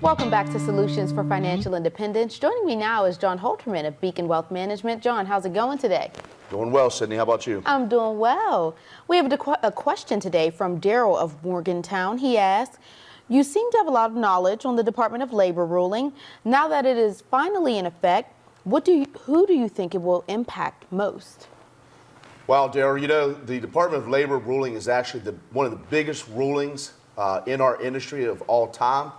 Welcome back to Solutions for Financial Independence. Joining me now is John Halterman of Beacon Wealth Management. John, how's it going today? Doing well, Sydney. How about you? I'm doing well. We have a question today from Daryl of Morgantown. He asks, you seem to have a lot of knowledge on the Department of Labor ruling. Now that it is finally in effect, who do you think it will impact most? Well, Daryl, you know, the Department of Labor ruling is actually one of the biggest rulings in our industry of all time.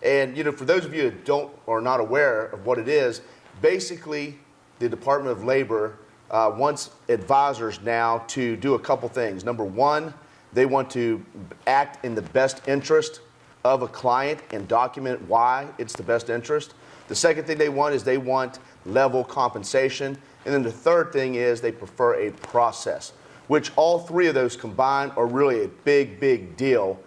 And, you know, for those of you that are not aware of what it is, basically the Department of Labor wants advisors now to do a couple things. Number one, they want to act in the best interest of a client and document why it's the best interest. The second thing they want is they want level compensation. And then the third thing is they prefer a process, which all three of those combined are really a big, big deal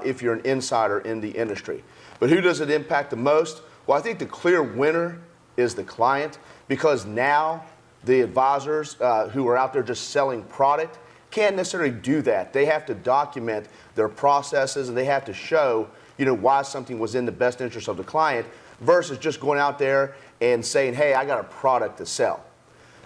if you're an insider in the industry. But who does it impact the most? Well, I think the clear winner is the client, because now the advisors who are out there just selling product can't necessarily do that. They have to document their processes, and they have to show, you know, why something was in the best interest of the client, versus just going out there and saying, hey, I got a product to sell.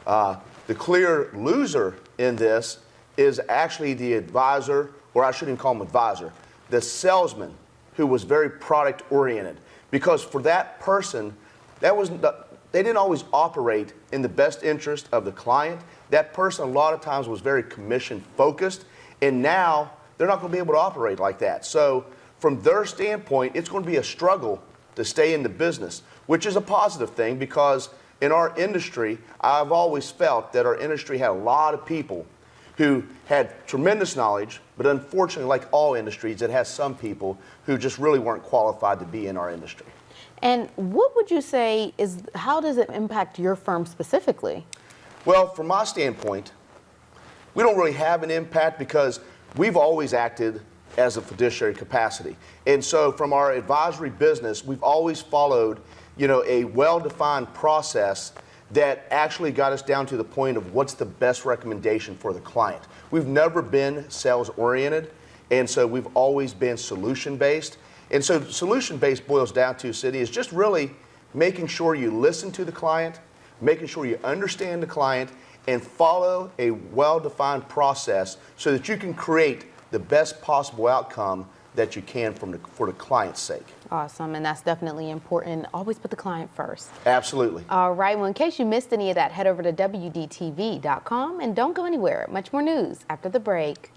The clear loser in this is actually the advisor, or I shouldn't even call him advisor, the salesman, who was very product oriented. Because for that person, they didn't always operate in the best interest of the client. That person a lot of times was very commission focused, and now they're not going to be able to operate like that. So from their standpoint, it's going to be a struggle to stay in the business, which is a positive thing, because in our industry, I've always felt that our industry had a lot of people who had tremendous knowledge, but unfortunately, like all industries, it has some people who just really weren't qualified to be in our industry. And what would you say how does it impact your firm specifically? Well, from my standpoint, we don't really have an impact, because we've always acted as a fiduciary capacity. And so from our advisory business, we've always followed, you know, a well-defined process that actually got us down to the point of what's the best recommendation for the client. We've never been sales-oriented, and so we've always been solution-based. And so solution-based boils down to, City, is just really making sure you listen to the client, making sure you understand the client, and follow a well-defined process so that you can create the best possible outcome that you can for the client's sake. Awesome, and that's definitely important. Always put the client first. Absolutely. All right, well, in case you missed any of that, head over to WDTV.com and don't go anywhere. Much more news after the break.